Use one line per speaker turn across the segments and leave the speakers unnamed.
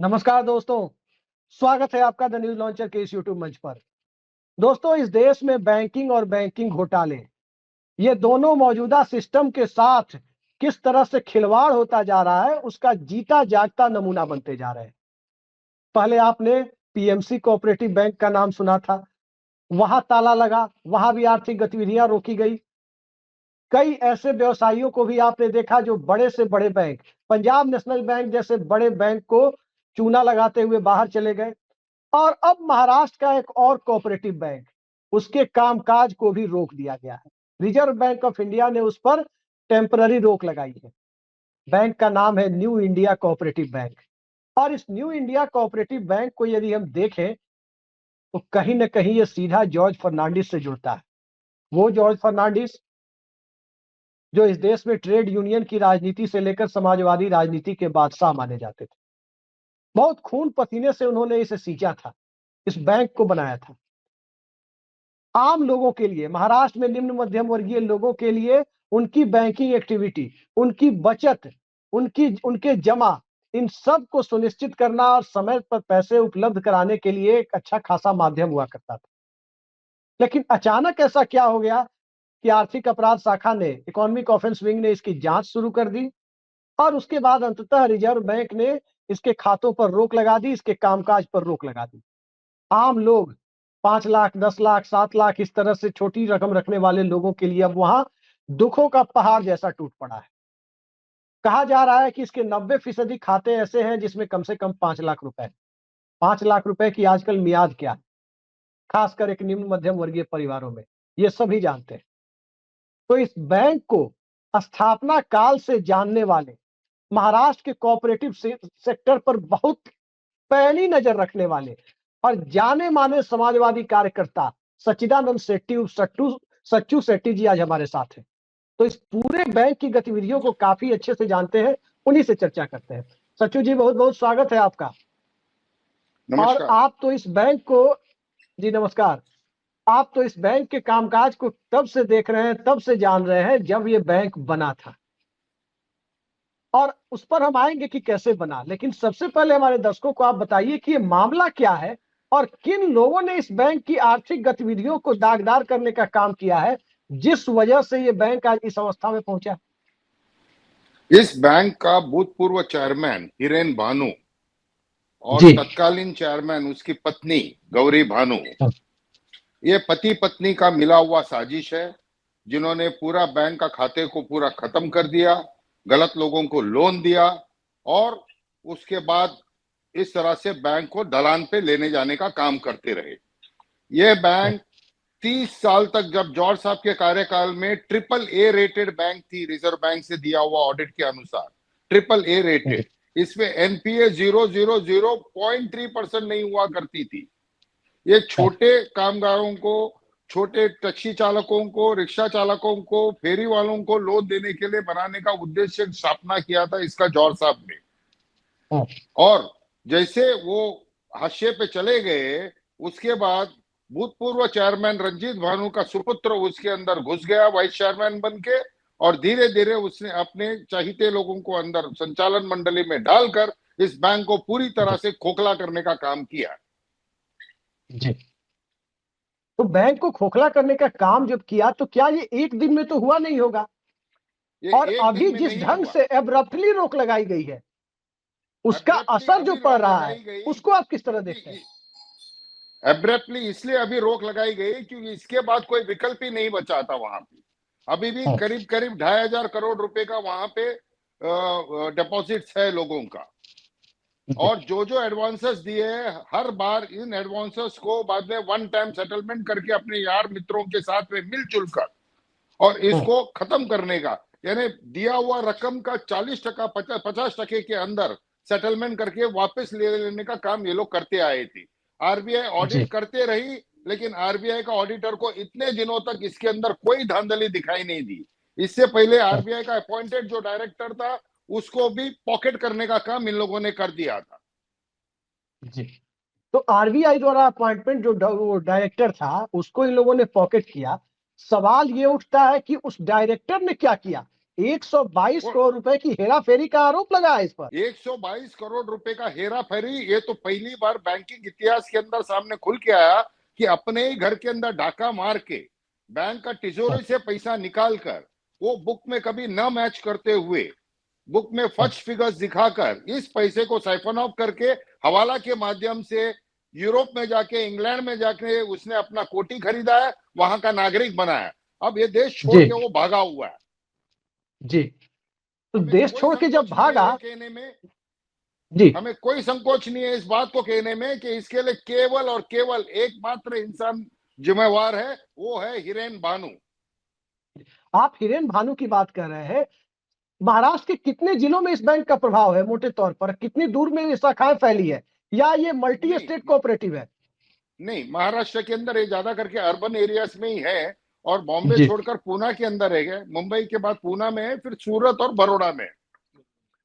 नमस्कार दोस्तों, स्वागत है आपका द न्यूज लॉन्चर के इस यूट्यूब मंच पर। दोस्तों, इस देश में बैंकिंग और बैंकिंग घोटाले ये दोनों मौजूदा सिस्टम के साथ किस तरह से खिलवाड़ होता जा रहा है, उसका जीता जागता नमूना बनते जा रहे हैं। पहले आपने पीएमसी कोऑपरेटिव बैंक का नाम सुना था, वहां ताला लगा, वहां भी आर्थिक गतिविधियां रोकी गई। कई ऐसे व्यवसायियों को भी आपने देखा जो बड़े से बड़े बैंक, पंजाब नेशनल बैंक जैसे बड़े बैंक को चूना लगाते हुए बाहर चले गए। और अब महाराष्ट्र का एक और कोऑपरेटिव बैंक, उसके कामकाज को भी रोक दिया गया है। रिजर्व बैंक ऑफ इंडिया ने उस पर टेम्पररी रोक लगाई है। बैंक का नाम है न्यू इंडिया कोऑपरेटिव बैंक। और इस न्यू इंडिया कोऑपरेटिव बैंक को यदि हम देखें तो कहीं ना कहीं ये सीधा जॉर्ज फर्नांडिस से जुड़ता है। वो जॉर्ज फर्नांडिस जो इस देश में ट्रेड यूनियन की राजनीति से लेकर समाजवादी राजनीति के बादशाह माने जाते थे। बहुत खून पसीने से उन्होंने इसे सींचा था, इस बैंक को बनाया था। आम लोगों के लिए, महाराष्ट्र में निम्न मध्यम वर्गीय लोगों के लिए उनकी बैंकिंग एक्टिविटी, उनकी बचत, उनके जमा, इन सब को सुनिश्चित करना और समय पर पैसे उपलब्ध कराने के लिए एक अच्छा खासा माध्यम हुआ करता था। लेकिन अचानक ऐसा क्या हो गया कि आर्थिक अपराध शाखा ने, इकोनॉमिक ऑफेंस विंग ने इसकी जांच शुरू कर दी और उसके बाद अंततः रिजर्व बैंक ने इसके खातों पर रोक लगा दी, इसके कामकाज पर रोक लगा दी। आम लोग 5 लाख, 10 लाख, 7 लाख इस तरह से छोटी रकम रखने वाले लोगों के लिए अब वहां दुखों का पहाड़ जैसा टूट पड़ा है। कहा जा रहा है कि इसके 90% खाते ऐसे हैं जिसमें कम से कम 5 लाख रुपए। 5 लाख रुपए की आजकल मियाद क्या है, खासकर एक निम्न मध्यम वर्गीय परिवारों में, ये सभी जानते हैं। तो इस बैंक को स्थापना काल से जानने वाले, महाराष्ट्र के कोऑपरेटिव सेक्टर पर बहुत पैनी नजर रखने वाले और जाने माने समाजवादी कार्यकर्ता सच्चिदानंद शेट्टी उर्फ सच्चू शेट्टी जी आज हमारे साथ हैं। तो इस पूरे बैंक की गतिविधियों को काफी अच्छे से जानते हैं, उन्हीं से चर्चा करते हैं। सच्चू जी, बहुत बहुत स्वागत है आपका। और आप तो इस बैंक को, जी नमस्कार, आप तो इस बैंक के कामकाज को तब से देख रहे हैं, तब से जान रहे हैं जब ये बैंक बना था, और उस पर हम आएंगे कि कैसे बना। लेकिन सबसे पहले हमारे दर्शकों को आप बताइए कि ये मामला क्या है और किन लोगों ने इस बैंक की आर्थिक गतिविधियों को दागदार करने का काम किया है, जिस वजह से ये बैंक आज इस अवस्था में पहुंचा।
इस बैंक का भूतपूर्व चेयरमैन हिरेन भानु और तत्कालीन चेयरमैन उसकी पत्नी गौरी भानु, ये पति पत्नी का मिला हुआ साजिश है, जिन्होंने पूरा बैंक का खाते को पूरा खत्म कर दिया, गलत लोगों को लोन दिया और उसके बाद इस तरह से बैंक को ढलान पे लेने जाने का काम करते रहे। यह बैंक 30 साल तक, जब जॉर्ज साहब के कार्यकाल में AAA रेटेड बैंक थी, रिजर्व बैंक से दिया हुआ ऑडिट के अनुसार AAA रेटेड, इसमें एनपीए 0.3% नहीं हुआ करती थी। ये छोटे कामगारों को, छोटे टैक्सी चालकों को, रिक्शा चालकों को, फेरी वालों को लोन देने के लिए बनाने का उद्देश्य स्थापना किया था इसका जॉर्ज साहब ने। और जैसे वो हाशिए पे चले गए, उसके बाद भूतपूर्व चेयरमैन रंजीत भानु का सुपुत्र उसके अंदर घुस गया वाइस चेयरमैन बन के, और धीरे धीरे उसने अपने चाहते लोगों को अंदर संचालन मंडली में डालकर इस बैंक को पूरी तरह से खोखला करने का काम किया।
जी, तो बैंक को खोखला करने का काम जब किया तो क्या ये एक दिन में तो हुआ नहीं होगा? और अभी जिस ढंग से एब्रप्टली रोक लगाई गई है, उसका असर जो पड़ रहा है, उसको आप किस तरह देखते हैं?
एब्रप्टली इसलिए अभी रोक लगाई गई क्योंकि इसके बाद कोई विकल्प ही नहीं बचा था। वहां पे अभी भी करीब करीब 2,500 करोड़ रुपए का वहां पे डिपॉजिट्स है लोगों का, और जो जो एडवांसेस दिए हैं, हर बार इन एडवांसेस को बाद में वन टाइम सेटलमेंट करके अपने यार मित्रों के साथ में मिलजुल कर और इसको खत्म करने का, यानी दिया हुआ रकम का 40%, 50% के अंदर सेटलमेंट करके वापस ले लेने का काम ये लोग करते आए थे। आरबीआई ऑडिट करते रही, लेकिन आरबीआई का ऑडिटर को इतने दिनों तक इसके अंदर कोई धांधली दिखाई नहीं दी। इससे पहले आरबीआई का अपॉइंटेड जो डायरेक्टर था, उसको भी पॉकेट करने का काम इन लोगों ने कर दिया था।
जी, तो आरबीआई द्वारा अपॉइंटमेंट जो डायरेक्टर था, उसको इन लोगों ने पॉकेट किया। सवाल ये उठता है कि उस डायरेक्टर ने क्या किया? 122 करोड़ रुपए की हेराफेरी का आरोप लगा है इस पर।
122 करोड़ रुपए का हेरा फेरी, ये तो पहली बार बैंकिंग इतिहास के अंदर सामने खुल के आया कि अपने ही घर के अंदर डाका मार के बैंक का तिजोरी से पैसा निकाल कर, वो बुक में कभी न मैच करते हुए, बुक में फर्स्ट फिगर्स दिखाकर इस पैसे को साइफन ऑफ करके हवाला के माध्यम से यूरोप में जाके, इंग्लैंड में जाके उसने अपना कोठी खरीदा है, वहां का नागरिक बनाया। अब ये देश छोड़ के वो भागा हुआ है
जी। तो देश छोड़ के जब भागा,
कहने में
जी,
हमें कोई संकोच नहीं है इस बात को कहने में कि इसके लिए केवल और केवल एकमात्र इंसान जिम्मेवार है, वो है हिरेन भानु।
आप हिरेन भानु की बात कर रहे हैं। महाराष्ट्र के कितने जिलों में इस बैंक का प्रभाव है, मोटे तौर पर कितनी दूर में ये शाखाएं फैली है, या ये मल्टी स्टेट कोऑपरेटिव है?
नहीं, महाराष्ट्र के अंदर ये ज्यादा करके अर्बन एरियाज में ही है, और बॉम्बे छोड़कर पूना के अंदर है, मुंबई के बाद पूना में है, फिर सूरत और बड़ौदा में।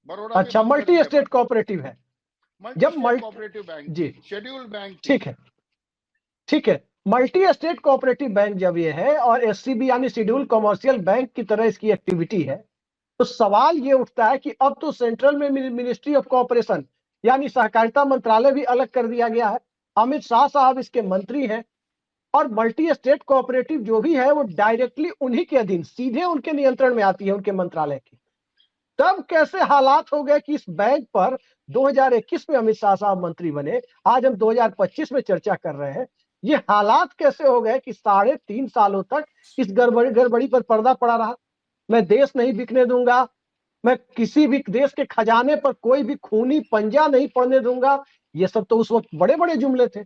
बड़ौदा
अच्छा, मल्टी स्टेट कोऑपरेटिव है। जब
कोऑपरेटिव बैंक,
जी,
शेड्यूल्ड बैंक,
ठीक है, ठीक है। मल्टी स्टेट कोऑपरेटिव बैंक जब ये है और एससीबी यानी शेड्यूल कमर्शियल बैंक की तरह इसकी एक्टिविटी है, तो सवाल ये उठता है कि अब तो सेंट्रल में मिनिस्ट्री ऑफ कोऑपरेशन यानी सहकारिता मंत्रालय भी अलग कर दिया गया है। अमित शाह साहब इसके मंत्री हैं, और मल्टी स्टेट कोऑपरेटिव जो भी है वो डायरेक्टली उन्हीं के अधीन, सीधे उनके नियंत्रण में आती है, उनके मंत्रालय की। तब कैसे हालात हो गए कि इस बैंक पर 2021 में अमित शाह साहब मंत्री बने, आज हम 2025 में चर्चा कर रहे हैं। ये हालात कैसे हो गए कि 3.5 सालों तक इस गड़बड़ी पर पर्दा पड़ा रहा? मैं देश नहीं बिकने दूंगा, मैं किसी भी देश के खजाने पर कोई भी खूनी पंजा नहीं पड़ने दूंगा, ये सब तो उस वक्त बड़े बड़े जुमले थे।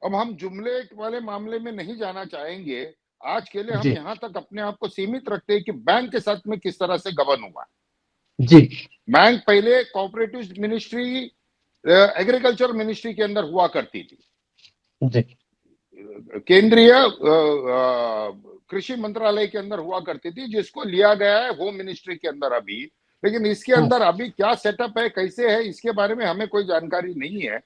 अब हम जुमले वाले मामले में नहीं जाना चाहेंगे, आज के लिए हम यहां तक अपने आप को सीमित रखते हैं कि बैंक के साथ में किस तरह से गबन हुआ।
जी,
बैंक पहले कोऑपरेटिव मिनिस्ट्री, एग्रीकल्चर मिनिस्ट्री के अंदर हुआ करती थी,
जी,
केंद्रीय कृषि मंत्रालय के अंदर हुआ करती थी, जिसको लिया गया है होम मिनिस्ट्री के अंदर अभी। लेकिन इसके अंदर अभी क्या सेटअप है, कैसे है, इसके बारे में हमें कोई जानकारी नहीं है,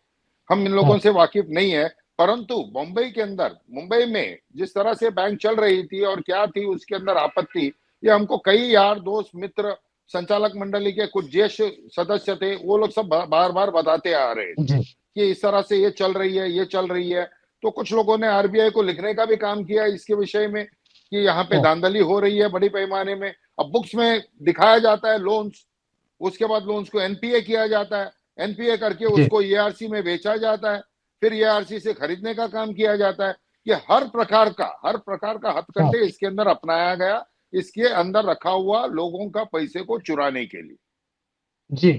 हम इन लोगों से वाकिफ नहीं है। परंतु मुंबई के अंदर, मुंबई में जिस तरह से बैंक चल रही थी और क्या थी उसके अंदर आपत्ति, ये हमको कई यार दोस्त मित्र, संचालक मंडली के कुछ ज्येष्ठ सदस्य थे, वो लोग सब बार बार बताते आ रहे थे कि इस तरह से ये चल रही है, ये चल रही है। तो कुछ लोगों ने आरबीआई को लिखने का भी काम किया इसके विषय में कि यहाँ पे धांधली हो रही है बड़ी पैमाने में। अब बुक्स में दिखाया जाता है लोन्स, उसके बाद लोन्स को एनपीए किया जाता है, एनपीए करके उसको ईआरसी में बेचा जाता है, फिर ईआरसी से खरीदने का काम किया जाता है। कि हर प्रकार का हथकंडे इसके अंदर अपनाया गया, इसके अंदर रखा हुआ लोगों का पैसे को चुराने के लिए।
जी,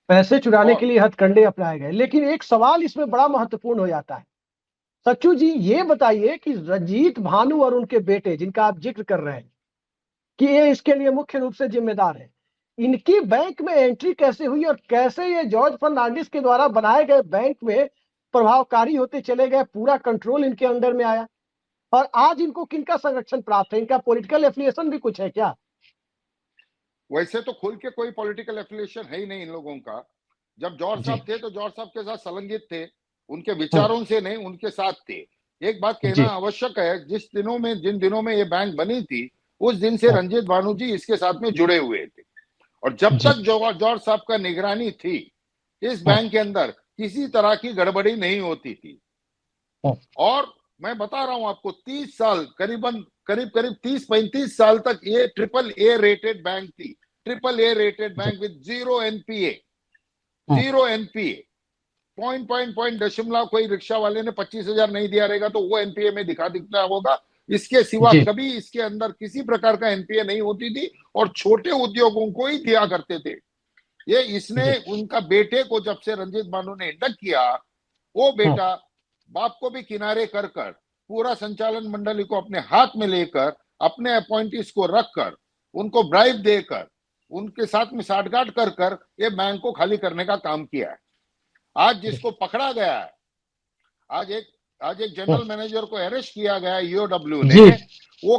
पैसे चुराने के लिए हथकंडे अपनाए गए। लेकिन एक सवाल इसमें बड़ा महत्वपूर्ण हो जाता है। सच्चू जी, ये बताइए कि रंजीत भानु और उनके बेटे जिनका आप जिक्र कर रहे हैं कि ये इसके लिए मुख्य रूप से जिम्मेदार है, इनकी बैंक में एंट्री कैसे हुई और कैसे ये जॉर्ज फर्नांडिस के द्वारा बनाए गए बैंक में प्रभावकारी होते चले गए, पूरा कंट्रोल इनके अंडर में आया, और आज इनको किनका संरक्षण प्राप्त है? इनका पॉलिटिकल एफिलिएशन भी कुछ है क्या?
वैसे तो खुल के कोई पॉलिटिकल एफिलिएशन है ही नहीं इन लोगों का। जब जॉर्ज साहब थे तो जॉर्ज साहब के साथ संलग्नित थे, उनके विचारों से नहीं, उनके साथ थे। एक बात कहना आवश्यक है, जिन दिनों में ये बैंक बनी थी, उस दिन से रंजीत भानु जी इसके साथ में जुड़े हुए थे, और जब तक जॉर्ज साहब का निगरानी थी इस बैंक के अंदर किसी तरह की गड़बड़ी नहीं होती थी। और मैं बता रहा हूं आपको, 30 साल, करीब 30-35 साल तक ये AAA रेटेड बैंक थी, AAA rated bank with zero NPA, point दशमलव, कोई रिक्शा वाले ने 25,000 नहीं दिया रहेगा तो वो एनपीए में दिखता होगा। इसके सिवा कभी इसके अंदर किसी प्रकार का एनपीए नहीं होती थी, और छोटे उद्योगों को ही दिया करते थे ये। इसने उनका बेटे को जब से रंजीत भानु ने इंडक्ट किया, वो बेटा बाप को भी किनारे कर पूरा संचालन मंडली को अपने हाथ में लेकर, अपने अपॉइंटीज को रखकर, उनको ब्राइब देकर, उनके साथ में साठगांठ कर ये बैंक को खाली करने का काम किया है। आज जिसको पकड़ा गया है, आज एक जनरल मैनेजर को अरेस्ट किया गया है ईओडब्ल्यू ने, वो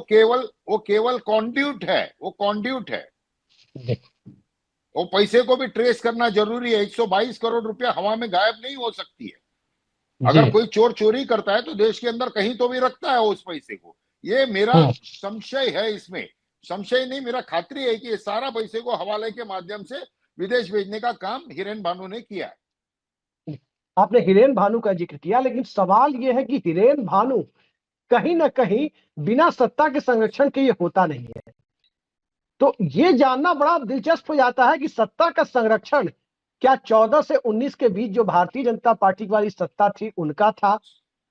केवल कॉन्ड्यूट है, वो कॉन्ड्यूट है। वो पैसे को भी ट्रेस करना जरूरी है। 122 करोड़ रुपया हवा में गायब नहीं हो सकती है। अगर कोई चोर चोरी करता है तो देश के अंदर कहीं तो भी रखता है उस पैसे को। ये मेरा संशय है इसमें संशय नहीं, मेरा खात्री है कि ये सारा पैसे को हवाले के माध्यम से विदेश भेजने का काम हिरेन भानु ने किया है।
आपने हिरेन भानु का जिक्र किया, लेकिन सवाल यह है कि हिरेन भानु कहीं ना कहीं बिना सत्ता के संरक्षण के ये होता नहीं है। तो ये जानना बड़ा दिलचस्प हो जाता है कि सत्ता का संरक्षण क्या 14 से 19 के बीच जो भारतीय जनता पार्टी वाली सत्ता थी उनका था,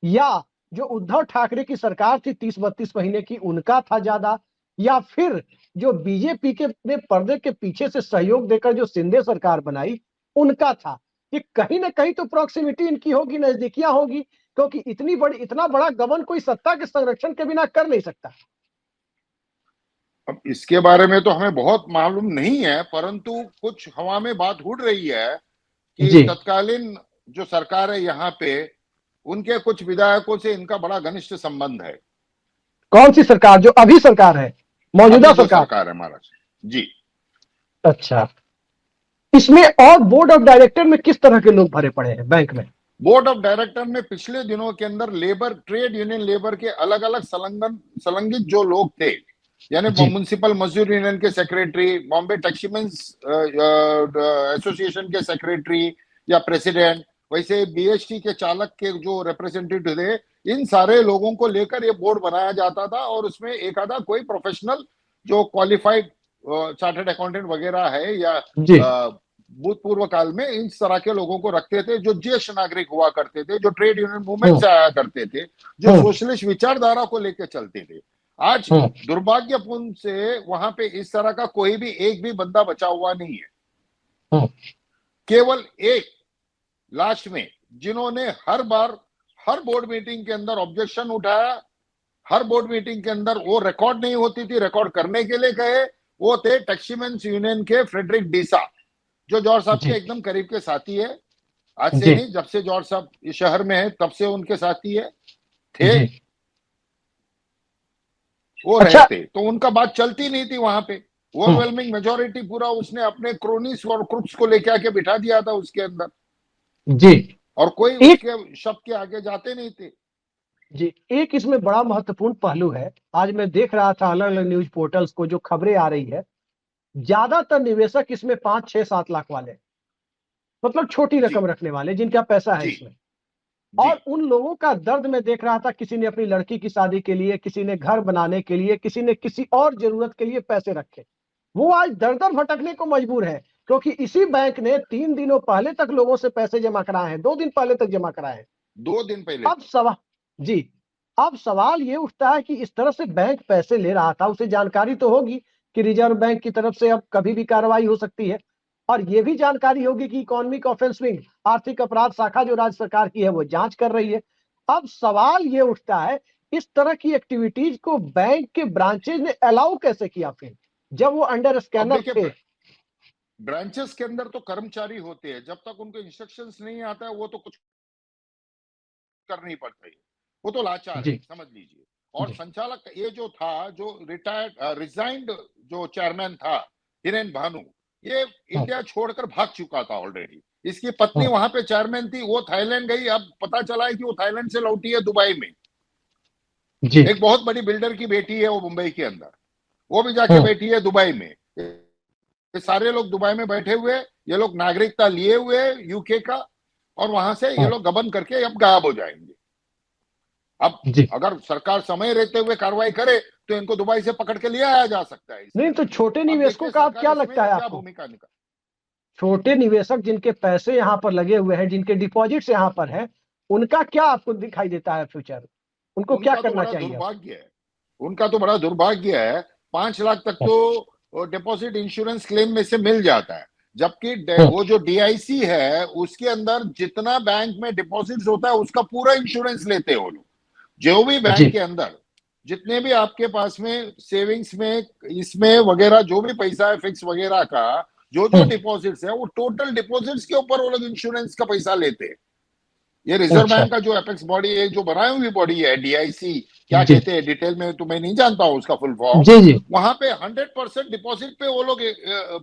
या जो उद्धव ठाकरे की सरकार थी 30-32 महीने की उनका था ज्यादा, या फिर जो बीजेपी के ने पर्दे के पीछे से सहयोग देकर जो शिंदे सरकार बनाई उनका था। ये कहीं ना कहीं तो प्रॉक्सिमिटी इनकी होगी, नजदीकियां होगी, क्योंकि इतना बड़ा गबन कोई सत्ता के संरक्षण के बिना कर नहीं सकता।
अब इसके बारे में तो हमें बहुत मालूम नहीं है, परंतु कुछ हवा में बात उड़ रही है कि तत्कालीन जो सरकार है यहाँ पे, उनके कुछ विधायकों से इनका बड़ा घनिष्ठ संबंध है।
कौन सी सरकार? जो अभी सरकार है, मौजूदा
सरकार है महाराज जी।
अच्छा, इसमें और बोर्ड ऑफ डायरेक्टर में किस तरह के लोग भरे पड़े हैं बैंक में?
बोर्ड ऑफ डायरेक्टर में पिछले दिनों के अंदर लेबर, ट्रेड यूनियन लेबर के अलग अलग संलग्नित जो लोग थे, यानी म्युनिसिपल मजदूर यूनियन के सेक्रेटरी, बॉम्बे टैक्सीमेंस एसोसिएशन के सेक्रेटरी या प्रेसिडेंट, वैसे बीएसटी के चालक के जो रिप्रेजेंटेटिव थे, इन सारे लोगों को लेकर ये बोर्ड बनाया जाता था। और उसमें एक आधा कोई प्रोफेशनल जो क्वालिफाइड चार्टर्ड अकाउंटेंट वगैरह है या भूतपूर्व काल में इस तरह के लोगों को रखते थे, जो ज्येष्ठ नागरिक हुआ करते थे, जो ट्रेड यूनियन मूवमेंट से आया करते थे, जो सोशलिस्ट विचारधारा को लेकर चलते थे। आज दुर्भाग्यपूर्ण से वहां पे इस तरह का कोई भी एक भी बंदा बचा हुआ नहीं है। केवल एक लास्ट में जिन्होंने हर बार हर बोर्ड मीटिंग के अंदर ऑब्जेक्शन उठाया, हर बोर्ड मीटिंग के अंदर वो रिकॉर्ड नहीं होती थी, रिकॉर्ड करने के लिए कहे, वो थे टैक्सीमेंस यूनियन के फ्रेडरिक डीसा, जो जॉर्ज साहब के एकदम करीब के साथी है। आज से नहीं, जब से जॉर्ज साहब इस शहर में है तब से उनके साथी है थे वो। अच्छा। रहते तो उनका बात चलती नहीं थी वहां पे। ओवरवेलमिंग मेजोरिटी पूरा उसने अपने क्रोनीस और क्रुप्स को लेके आके बिठा दिया था उसके अंदर जी, और कोई उसके शब्द के आगे जाते नहीं थे
जी। एक इसमें बड़ा महत्वपूर्ण पहलू है, आज मैं देख रहा था अलग अलग न्यूज पोर्टल्स को जो खबरें आ रही है, ज्यादातर निवेशक इसमें 5-6-7 लाख वाले, मतलब छोटी रकम रखने वाले जिनका पैसा है इसमें। और उन लोगों का दर्द मैं देख रहा था, किसी ने अपनी लड़की की शादी के लिए, किसी ने घर बनाने के लिए, किसी ने किसी और जरूरत के लिए पैसे रखे, वो आज दर दर भटकने को मजबूर है, क्योंकि इसी बैंक ने 3 दिनों पहले तक लोगों से पैसे जमा कराए हैं, 2 दिन पहले तक जमा कराए हैं,
2 दिन पहले।
अब सवाल ये उठता है कि इस तरह से बैंक पैसे ले रहा था, उसे जानकारी तो होगी कि रिजर्व बैंक की तरफ से अब कभी भी कार्रवाई हो सकती है, और ये भी जानकारी होगी कि इकोनॉमिक ऑफेंस विंग, आर्थिक अपराध शाखा जो राज्य सरकार की है, वो जांच कर रही है। अब सवाल ये उठता है, इस तरह की एक्टिविटीज को बैंक के ब्रांचेज ने अलाउ कैसे किया फिर, जब वो अंडर स्कैनर थे?
ब्रांचेस के अंदर तो कर्मचारी होते हैं, जब तक उनको इंस्ट्रक्शंस नहीं आता है वो तो कुछ कर नहीं पड़ता है, वो तो लाचार है, समझ लीजिए। और संचालक ये जो था, जो रिटायर्ड रिजाइंड जो चेयरमैन था हिरेन भानु, ये इंडिया छोड़कर भाग चुका था ऑलरेडी। इसकी पत्नी वहां पे चेयरमैन थी, वो थाईलैंड गई, अब पता चला है कि वो थाईलैंड से लौटी है दुबई में। एक बहुत बड़ी बिल्डर की बेटी है वो मुंबई के अंदर, वो भी जाके बैठी है दुबई में। ये सारे लोग दुबई में बैठे हुए, ये लोग नागरिकता लिए हुए यूके का, और वहां से ये लोग गबन करके अब गायब हो जाएंगे। अब अगर सरकार समय रहते हुए कार्रवाई करे तो इनको दुबई से पकड़ के ले आया जा सकता है।
नहीं तो छोटे निवेशकों का आप क्या लगता है, आपको भूमिका निकाल? छोटे निवेशक जिनके पैसे यहाँ पर लगे हुए हैं, जिनके डिपॉजिट्स यहाँ पर है, उनका क्या आपको दिखाई देता है फ्यूचर? उनको क्या करना चाहिए?
दुर्भाग्य है, उनका तो बड़ा दुर्भाग्य है। 5 लाख तक तो डिपॉजिट इंश्योरेंस क्लेम में से मिल जाता है, जबकि वो जो डीआईसी है उसके अंदर जितना बैंक में डिपॉजिट्स होता है उसका पूरा इंश्योरेंस लेते हैं वो लोग। जो भी बैंक के अंदर जितने भी आपके पास में सेविंग्स में, इसमें वगैरह जो भी पैसा है फिक्स वगैरह का, जो जो डिपॉजिट्स है, वो टोटल डिपॉजिट्स के ऊपर वो लोग इंश्योरेंस का पैसा लेते हैं। ये रिजर्व बैंक का जो एपेक्स बॉडी है, जो बनाई हुई बॉडी है, डीआईसी क्या कहते हैं डिटेल में तो मैं नहीं जानता हूँ उसका फुल फॉर्म, वहां पे 100% डिपॉजिट पे वो लोग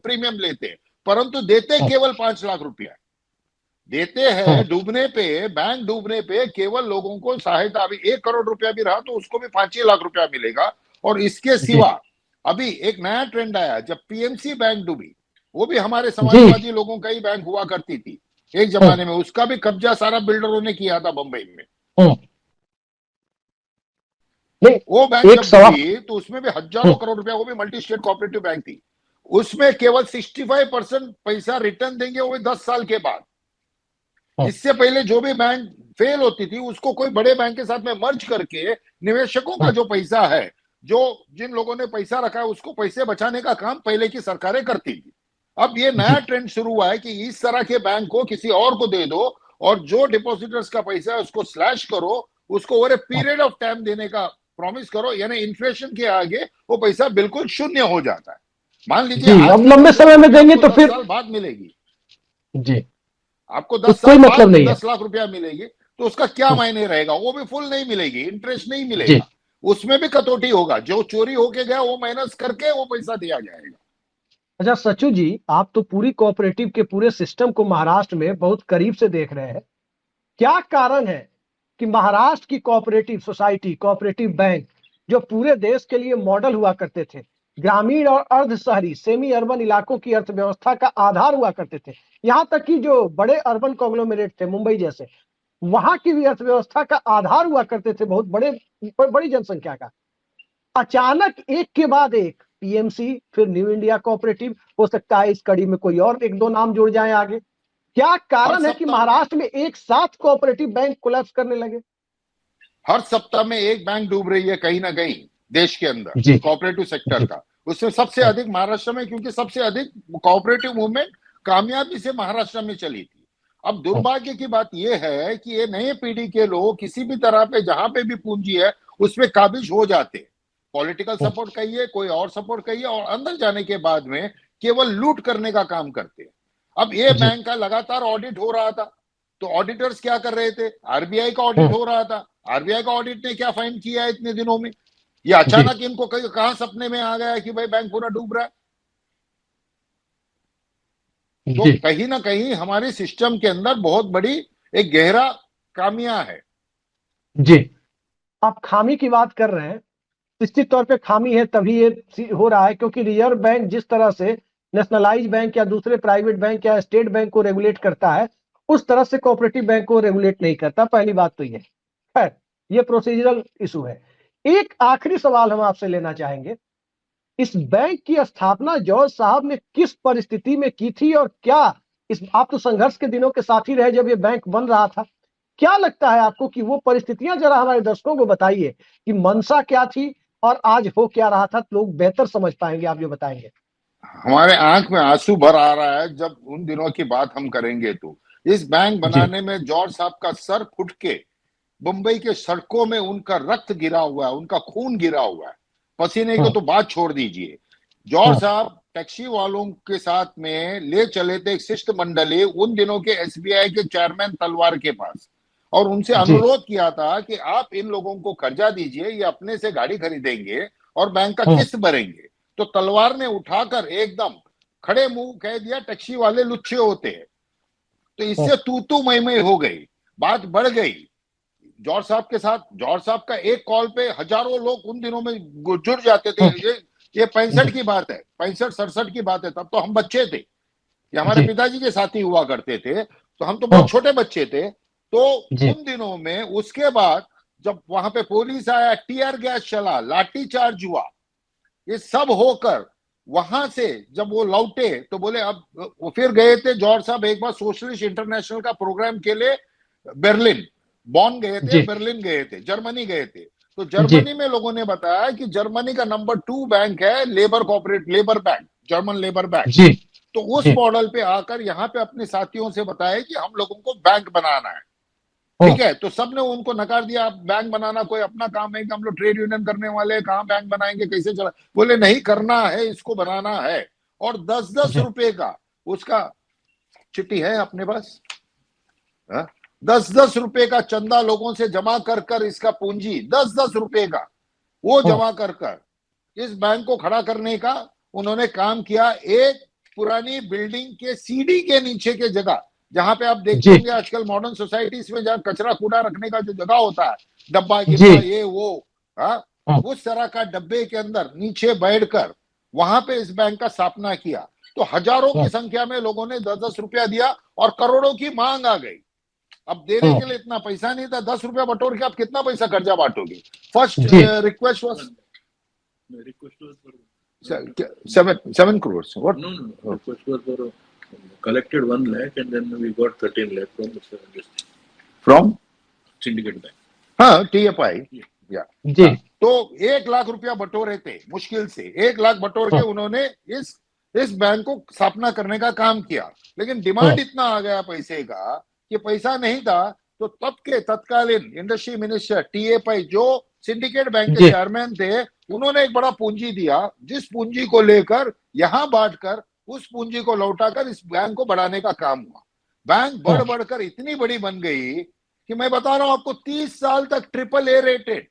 प्रीमियम लेते हैं, परंतु देते केवल 5 लाख रुपया देते हैं। डूबने पे, बैंक डूबने पे केवल लोगों को सहायता, अभी 1 करोड़ रुपया भी रहा तो उसको भी 5 लाख रुपया मिलेगा। और इसके सिवा अभी एक नया ट्रेंड आया, जब पीएमसी बैंक डूबी, वो भी हमारे समाजवादी लोगों का ही बैंक हुआ करती थी एक जमाने में, उसका भी कब्जा सारा बिल्डरों ने किया था बंबई में। वो बैंक जब डूबी तो उसमें भी हजारों करोड़ रुपया, वो भी मल्टी स्टेट कोऑपरेटिव बैंक थी, उसमें केवल 65% पैसा रिटर्न देंगे वो भी 10 साल के बाद। इससे पहले जो भी बैंक फेल होती थी उसको कोई बड़े बैंक के साथ में मर्ज करके निवेशकों का जो पैसा है, जो जिन लोगों ने पैसा रखा है, उसको पैसे बचाने का काम पहले की सरकारें करती थी। अब ये नया ट्रेंड शुरू हुआ है कि इस तरह के बैंक को किसी और को दे दो और जो डिपॉजिटर्स का पैसा है उसको स्लैश करो, उसको over a period of time देने का प्रॉमिस करो, यानी इन्फ्लेशन के आगे वो पैसा बिल्कुल शून्य हो जाता है। मान लीजिए
अब लंबे समय में देंगे तो
10
फिर
साल बाद मिलेगी
जी,
आपको 10 साल बाद 10 लाख रुपया मिलेगी, तो उसका क्या मायने रहेगा? वो भी फुल नहीं मिलेगी, इंटरेस्ट नहीं मिलेगा, उसमें भी कटौती होगा, जो चोरी होके गया वो माइनस करके वो पैसा दिया जाएगा।
अच्छा सचू जी, आप तो पूरी कोऑपरेटिव के पूरे सिस्टम को महाराष्ट्र में बहुत करीब से देख रहे हैं, क्या कारण है कि महाराष्ट्र की कोऑपरेटिव सोसाइटी, कोऑपरेटिव बैंक जो पूरे देश के लिए मॉडल हुआ करते थे, ग्रामीण और अर्ध शहरी सेमी अर्बन इलाकों की अर्थव्यवस्था का आधार हुआ करते थे, यहां तक कि जो बड़े अर्बन कॉन्ग्लोमेरेट थे मुंबई जैसे, वहां की भी अर्थव्यवस्था का आधार हुआ करते थे बहुत बड़ी जनसंख्या का, अचानक एक के बाद एक पीएमसी, फिर न्यू इंडिया कोऑपरेटिव, हो सकता है इस कड़ी में कोई और एक दो नाम जुड़ जाए आगे, क्या कारण है कि महाराष्ट्र में एक साथ कोऑपरेटिव बैंक कोलैप्स करने लगे?
हर सप्ताह में एक बैंक डूब रही है कहीं ना कहीं देश के अंदर कोऑपरेटिव सेक्टर का। उसमें सबसे अधिक महाराष्ट्र में, क्योंकि सबसे अधिक कोऑपरेटिव मूवमेंट कामयाबी से महाराष्ट्र में चली थी। अब दुर्भाग्य की बात यह है कि ये नए पीढ़ी के लोग किसी भी तरह पे जहां पे भी पूंजी है उसमें काबिज हो जाते, पॉलिटिकल सपोर्ट कहिए, कोई और सपोर्ट कहिए, और अंदर जाने के बाद में केवल लूट करने का काम करते। अब ये बैंक का लगातार ऑडिट हो रहा था, तो ऑडिटर्स क्या कर रहे थे? आरबीआई का ऑडिट हो रहा था, आरबीआई का ऑडिट ने क्या फाइंड किया है इतने दिनों में? ये अचानक इनको कहां सपने में आ गया कि भाई बैंक पूरा डूब रहा है? तो कहीं ना कहीं हमारे सिस्टम के अंदर बहुत बड़ी एक गहरा खामियां है।
जी, आप खामी की बात कर रहे हैं, निश्चित तौर पे खामी है, तभी ये हो रहा है क्योंकि रिजर्व बैंक जिस तरह से नेशनलाइज बैंक या दूसरे प्राइवेट बैंक या स्टेट बैंक को रेगुलेट करता है, उस तरह से कोऑपरेटिव बैंक को रेगुलेट नहीं करता, पहली बात तो ये खैर, ये प्रोसीजरल इशू है। एक आखिरी सवाल हम आपसे लेना चाहेंगे, इस बैंक की स्थापना जॉर्ज साहब ने किस परिस्थिति में की थी और क्या आप तो संघर्ष के दिनों के साथी रहे जब ये बैंक बन रहा था, क्या लगता है आपको कि वो परिस्थितियां जरा हमारे दर्शकों को बताइए कि मंशा क्या थी और आज हो क्या रहा था, लोग बेहतर समझ पाएंगे, आप जो बताएंगे।
हमारे आंख में आंसू भर आ रहा है जब उन दिनों की बात हम करेंगे। तो इस बैंक बनाने में जॉर्ज साहब का सर फुट के मुंबई के सड़कों में उनका रक्त गिरा हुआ है, उनका खून गिरा हुआ है, पसीने को तो बात छोड़ दीजिए। जॉर्ज साहब टैक्सी वालों के साथ में ले चले थे एक शिष्टमंडली उन दिनों के एसबीआई के चेयरमैन तलवार के पास, और उनसे अनुरोध किया था कि आप इन लोगों को कर्जा दीजिए, ये अपने से गाड़ी खरीदेंगे और बैंक का किस्त भरेंगे। तो तलवार ने उठाकर एकदम खड़े मुंह कह दिया टैक्सी वाले लुच्चे होते हैं। तो इससे तू मैं हो गई, बात बढ़ गई जॉर्ज साहब के साथ। जॉर्ज साहब का एक कॉल पे हजारों लोग उन दिनों में जुड़ जाते थे। ये 65 की बात है, 65-67 की बात है, तब तो हम बच्चे थे, ये हमारे पिताजी के साथी हुआ करते थे, तो हम तो बहुत छोटे बच्चे थे। तो उन दिनों में उसके बाद जब वहां पे पुलिस आया, टीयर गैस चला, लाठी चार्ज हुआ, ये सब होकर वहां से जब वो लौटे तो बोले अब वो फिर गए थे जॉर्ज साहब एक बार सोशलिस्ट इंटरनेशनल का प्रोग्राम के लिए बर्लिन, बॉन गए थे, बर्लिन गए थे, जर्मनी गए थे। तो जर्मनी में लोगों ने बताया कि जर्मनी का नंबर 2 बैंक है labour bank, German labour bank. तो उस मॉडल पे आकर यहाँ पे अपने साथियों से बताया कि हम लोगों को बैंक बनाना है, ठीक है। तो सबने उनको नकार दिया, आप बैंक बनाना कोई अपना काम है कि हम लोग ट्रेड यूनियन करने वाले, कहाँ बैंक बनाएंगे, कैसे चला? बोले नहीं, करना है, इसको बनाना है। और 10-10 रुपए का उसका चिट्ठी है अपने पास, 10-10 रुपए का चंदा लोगों से जमा कर कर, इसका पूंजी 10-10 रुपए का वो जमा कर कर इस बैंक को खड़ा करने का उन्होंने काम किया। एक पुरानी बिल्डिंग के सीढ़ी के नीचे के जगह, जहां पे आप देखते होंगे आजकल मॉडर्न सोसाइटीज में जहां कचरा कूड़ा रखने का जो जगह होता है, डब्बा गिब्बा ये वो, उस तरह का डब्बे के अंदर नीचे बैठकर वहां पे इस बैंक का स्थापना किया, तो हजारों की संख्या में लोगों ने 10-10 रुपया दिया और करोड़ों की मांग आ गई। अब देने के लिए इतना पैसा नहीं था, 10 रुपया बटोर के आप कितना पैसा कर्जा बांटोगे? First request was seven crores. What?
No. Request was for collected 1 lakh and then we got 13 lakh
From
syndicate bank.
हाँ, TFI. या
जी।
तो 1 लाख रुपया बटोरे थे, मुश्किल से 1 लाख बटोर के उन्होंने इस बैंक को स्थापना करने का काम किया। लेकिन डिमांड इतना आ गया पैसे का कि पैसा नहीं था, तो तब के तत्कालीन इंडस्ट्री मिनिस्टर TFI जो सिंडिकेट बैंक के चेयरमैन थे, उन्होंने एक बड़ा पूंजी दिया, जिस पूंजी को लेकर यहां बांटकर उस पूंजी को लौटाकर इस बैंक को बढ़ाने का काम हुआ। बैंक बढ़ बढ़कर इतनी बड़ी बन गई कि मैं बता रहा हूं आपको, 30 साल तक AAA रेटेड।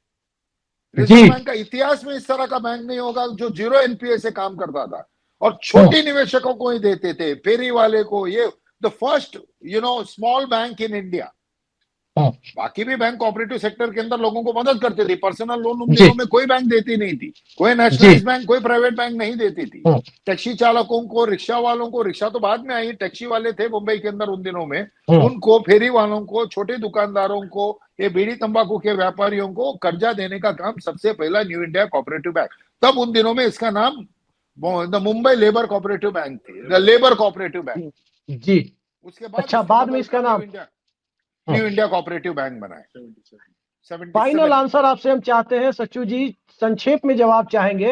रिजर्व बैंक का इतिहास में इस तरह का बैंक नहीं होगा जो 0 NPA से काम करता था और छोटे निवेशकों को ही देते थे, फेरी वाले को। ये the first small bank in India. बाकी भी बैंक कोऑपरेटिव सेक्टर के अंदर लोगों को मदद करते थे, पर्सनल लोन उन दिनों में कोई बैंक देती नहीं थी, कोई नेशनलाइज बैंक, कोई प्राइवेट बैंक नहीं देती थी। टैक्सी चालकों को, रिक्शा वालों को, रिक्शा तो बाद में आई, टैक्सी वाले थे मुंबई के अंदर उन दिनों में, उनको, फेरी वालों को, छोटे दुकानदारों को, ये बीड़ी तंबाकू के व्यापारियों को कर्जा देने का काम सबसे पहला न्यू इंडिया कोऑपरेटिव बैंक। तब उन दिनों में इसका नाम the Mumbai labour cooperative bank थी, द लेबर कोऑपरेटिव बैंक
जी।
उसके बाद
अच्छा, बाद में इसका नाम
न्यू इंडिया कोऑपरेटिव बैंक बना है।
फाइनल आंसर आपसे हम चाहते हैं सच्चू जी, संक्षेप में जवाब चाहेंगे।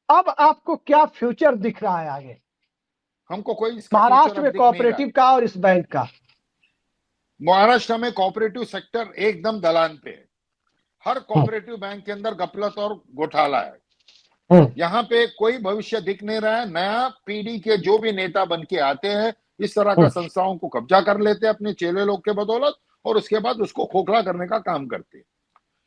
अब आपको क्या फ्यूचर दिख रहा है आगे?
हमको कोई
महाराष्ट्र में कोऑपरेटिव का और इस बैंक का।
महाराष्ट्र में कोऑपरेटिव सेक्टर एकदम दलान पे है। हर कोऑपरेटिव बैंक के अंदर गफलत और घोटाला है। यहाँ पे कोई भविष्य दिख नहीं रहा है। नया पीढ़ी के जो भी नेता बन के आते हैं, इस तरह का संस्थाओं को कब्जा कर लेते हैं अपने चेले लोग के बदौलत, और उसके बाद उसको खोखला करने का काम करते हैं।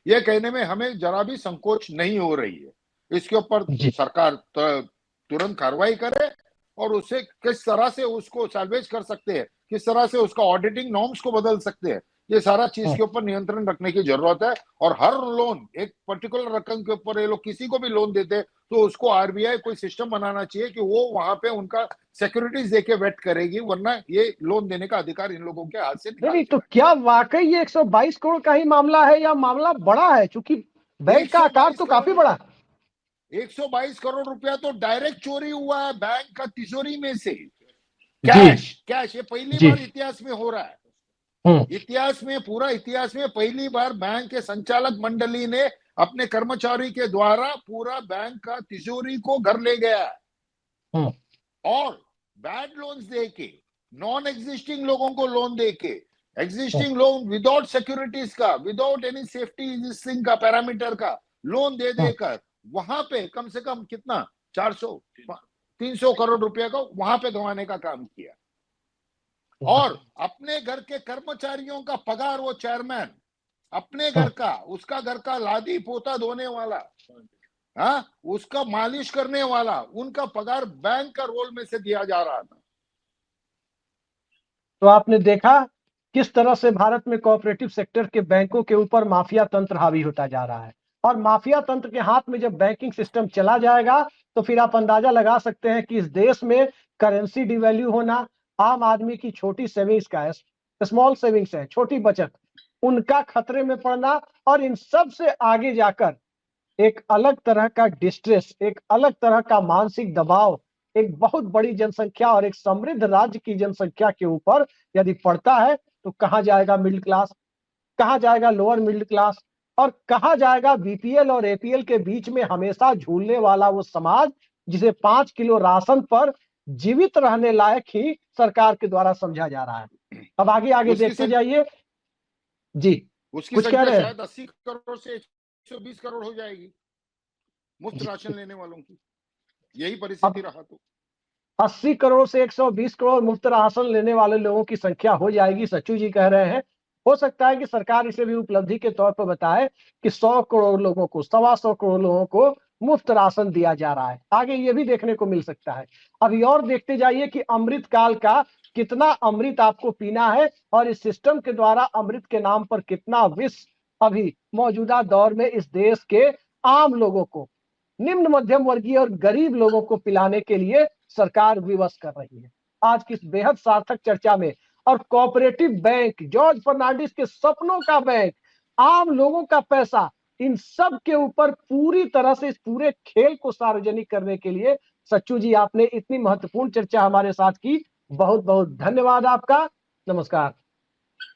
यह कहने में हमें जरा भी संकोच नहीं हो रही है। इसके ऊपर सरकार तुरंत कार्रवाई करे और उसे किस तरह से उसको सैल्वेज कर सकते हैं, किस तरह से उसका ऑडिटिंग नॉर्म्स को बदल सकते हैं, ये सारा चीज के ऊपर नियंत्रण रखने की जरूरत है। और हर लोन एक पर्टिकुलर रकम के ऊपर ये लोग किसी को भी लोन देते तो उसको RBI कोई सिस्टम बनाना चाहिए कि वो वहां पे उनका सिक्योरिटीज देके वेट करेगी, वरना ये लोन देने का अधिकार इन लोगों के हाथ से
नहीं। तो क्या वाकई ये 122 करोड़ का ही मामला है या मामला बड़ा है? क्योंकि बैंक का आकार तो काफी बड़ा है।
122 करोड़ रुपया तो डायरेक्ट चोरी हुआ है बैंक का तिजोरी में से। कैश ये पहली बार इतिहास में हो रहा है। इतिहास में, पूरा इतिहास में पहली बार बैंक के संचालक मंडली ने अपने कर्मचारी के द्वारा पूरा बैंक का तिजोरी को घर ले गया और बैड लोन्स देके, नॉन एग्जिस्टिंग लोगों को लोन देके, एग्जिस्टिंग लोन विदाउट सिक्योरिटीज का, विदाउट एनी सेफ्टी एग्जिस्टिंग का पैरामीटर का लोन दे देकर वहां पे कम से कम कितना 300 करोड़ रुपए का वहां पे गंवाने का काम किया। और अपने घर के कर्मचारियों का पगार, वो चेयरमैन अपने घर का, उसका घर का लादी पोता धोने वाला, उसका मालिश करने वाला, उनका पगार बैंक का रोल में से दिया जा रहा था।
तो आपने देखा किस तरह से भारत में कोऑपरेटिव सेक्टर के बैंकों के ऊपर माफिया तंत्र हावी होता जा रहा है। और माफिया तंत्र के हाथ में जब बैंकिंग सिस्टम चला जाएगा तो फिर आप अंदाजा लगा सकते हैं कि इस देश में करेंसी डिवैल्यू होना, आम आदमी की छोटी सेविंग्स का, स्मॉल सेविंग्स है, छोटी बचत, उनका खतरे में पड़ना, और इन सब से आगे जाकर एक अलग तरह का डिस्ट्रेस, एक अलग तरह का मानसिक दबाव एक बहुत बड़ी जनसंख्या और एक समृद्ध राज्य की जनसंख्या के ऊपर यदि पड़ता है तो कहां जाएगा मिडिल क्लास, कहां जाएगा लोअर मिडिल क्लास, और कहां जाएगा BPL और APL के बीच में हमेशा झूलने वाला वो समाज जिसे 5 किलो राशन पर जीवित रहने लायक ही सरकार के द्वारा समझा जा रहा है। अब आगे देखते जाइए जी।
उसकी संख्या शायद 80 करोड़ से 120 करोड़ हो जाएगी मुफ्त राशन लेने वालों की, यही परिस्थिति रहा तो
80 करोड़ से 120 करोड़ मुफ्त राशन लेने वाले लोगों की संख्या हो जाएगी, सच्चू जी कह रहे हैं। हो सकता है कि सरकार इसे भी उपलब्धि के तौर पर बताए कि 100 करोड़ लोगों को, 125 करोड़ लोगों को मुफ्त राशन दिया जा रहा है। आगे ये भी देखने को मिल सकता है। अभी और देखते जाइए कि अमृत काल का कितना अमृत आपको पीना है और इस सिस्टम के द्वारा अमृत के नाम पर कितना विष अभी मौजूदा दौर में इस देश के आम लोगों को निम्न मध्यम वर्गीय और गरीब लोगों को पिलाने के लिए सरकार विवश कर रही है। आज की इस बेहद सार्थक चर्चा में और कोऑपरेटिव बैंक, जॉर्ज फर्नांडिस के सपनों का बैंक, आम लोगों का पैसा, इन सब के ऊपर पूरी तरह से इस पूरे खेल को सार्वजनिक करने के लिए सच्चू जी आपने इतनी महत्वपूर्ण चर्चा हमारे साथ की। बहुत बहुत धन्यवाद आपका। नमस्कार।